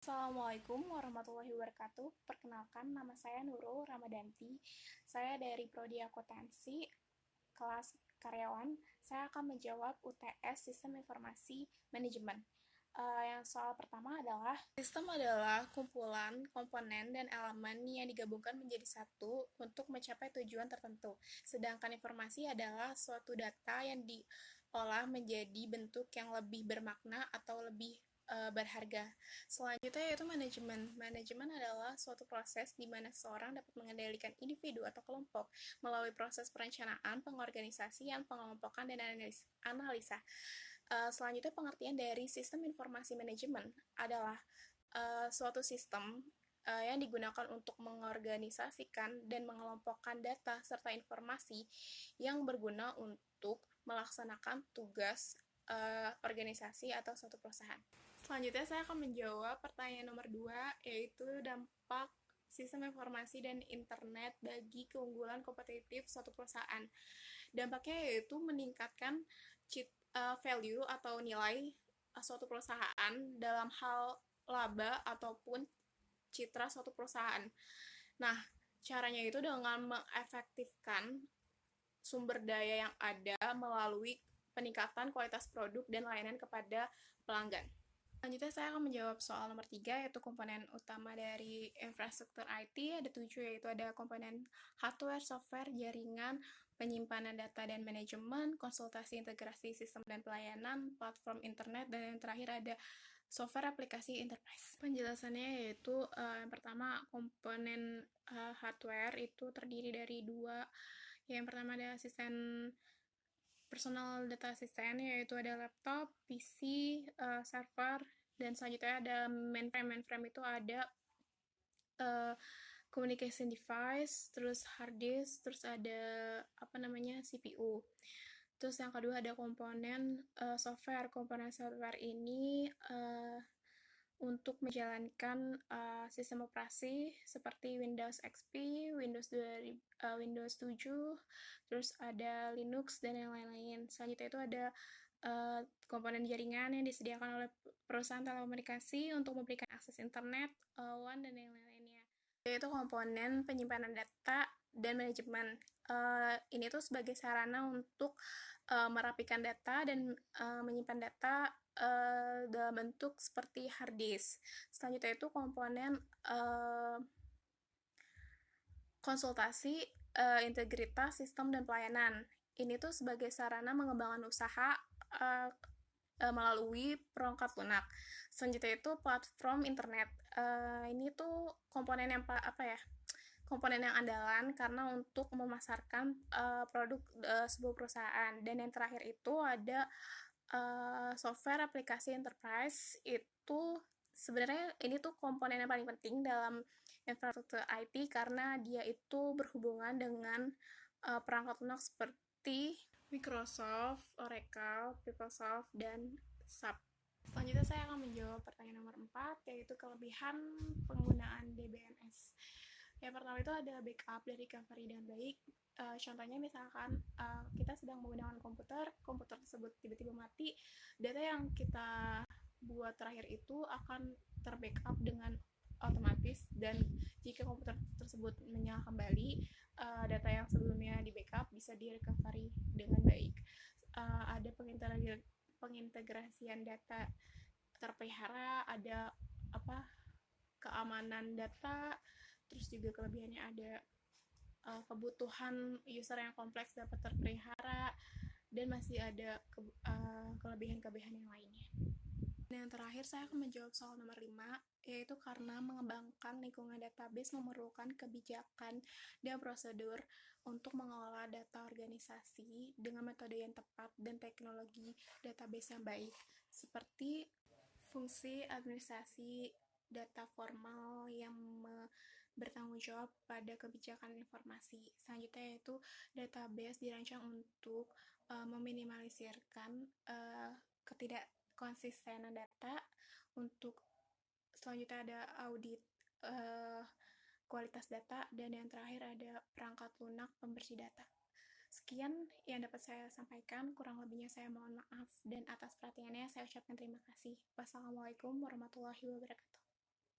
Assalamualaikum warahmatullahi wabarakatuh. Perkenalkan, nama saya Nurul Ramadanti. Saya dari Prodi Akuntansi, kelas karyawan. Saya akan menjawab UTS Sistem Informasi Manajemen. Yang soal pertama adalah, sistem adalah kumpulan komponen dan elemen yang digabungkan menjadi satu untuk mencapai tujuan tertentu. Sedangkan informasi adalah suatu data yang diolah menjadi bentuk yang lebih bermakna atau lebih berharga. Selanjutnya yaitu manajemen. Manajemen adalah suatu proses di mana seseorang dapat mengendalikan individu atau kelompok melalui proses perencanaan, pengorganisasian, pengelompokan, dan analisa. Selanjutnya pengertian dari sistem informasi manajemen adalah suatu sistem yang digunakan untuk mengorganisasikan dan mengelompokkan data serta informasi yang berguna untuk melaksanakan tugas organisasi atau suatu perusahaan. Selanjutnya saya akan menjawab pertanyaan nomor 2, yaitu dampak sistem informasi dan internet bagi keunggulan kompetitif suatu perusahaan. Dampaknya yaitu meningkatkan value atau nilai suatu perusahaan dalam hal laba ataupun citra suatu perusahaan. Nah, caranya itu dengan mengefektifkan sumber daya yang ada melalui peningkatan kualitas produk dan layanan kepada pelanggan. Selanjutnya saya akan menjawab soal nomor 3, yaitu komponen utama dari infrastruktur IT. Ada 7, yaitu ada komponen hardware, software, jaringan, penyimpanan data dan manajemen, konsultasi integrasi sistem dan pelayanan, platform internet, dan yang terakhir ada software aplikasi enterprise. Penjelasannya yaitu yang pertama, komponen hardware itu terdiri dari dua. Yang pertama ada asisten personal data asisten, yaitu ada laptop, PC, server, dan selanjutnya ada mainframe. Mainframe itu ada communication device, terus hard disk, terus ada CPU. Terus yang kedua ada komponen software. Komponen software ini untuk menjalankan sistem operasi seperti Windows XP, Windows 7, terus ada Linux, dan yang lain-lain. Selanjutnya itu ada komponen jaringan yang disediakan oleh perusahaan telekomunikasi untuk memberikan akses internet, LAN, dan yang lain-lainnya. Yaitu komponen penyimpanan data dan manajemen. Ini tuh sebagai sarana untuk merapikan data dan menyimpan data dalam bentuk seperti hard disk. Selanjutnya itu komponen konsultasi, integritas sistem dan pelayanan. Ini tuh sebagai sarana mengembangkan usaha melalui perangkat lunak. Selanjutnya itu platform internet. Ini tuh komponen yang komponen yang andalan karena untuk memasarkan produk sebuah perusahaan. Dan yang terakhir itu ada software aplikasi enterprise. Itu sebenarnya ini tuh komponen yang paling penting dalam infrastruktur IT karena dia itu berhubungan dengan perangkat lunak seperti Microsoft, Oracle, PeopleSoft, dan SAP. Selanjutnya saya akan menjawab pertanyaan nomor 4, yaitu kelebihan penggunaan DBMS. Yang pertama itu ada backup dari recovery dengan baik. Contohnya misalkan kita sedang menggunakan komputer tersebut tiba-tiba mati, data yang kita buat terakhir itu akan terbackup dengan otomatis, dan jika komputer tersebut menyala kembali, data yang sebelumnya di backup bisa di recovery dengan baik. Ada pengintegrasian data terpelihara, ada keamanan data, terus juga kelebihannya ada kebutuhan user yang kompleks dapat terpelihara, dan masih ada kelebihan-kelebihan yang lainnya. Dan yang terakhir saya akan menjawab soal nomor 5, yaitu karena mengembangkan lingkungan database memerlukan kebijakan dan prosedur untuk mengelola data organisasi dengan metode yang tepat dan teknologi database yang baik, seperti fungsi administrasi data formal yang bertanggung jawab pada kebijakan informasi. Selanjutnya yaitu database dirancang untuk meminimalisirkan ketidakkonsistenan data. Untuk selanjutnya ada audit kualitas data, dan yang terakhir ada perangkat lunak pembersih data. Sekian yang dapat saya sampaikan, kurang lebihnya saya mohon maaf, dan atas perhatiannya saya ucapkan terima kasih. Wassalamualaikum warahmatullahi wabarakatuh.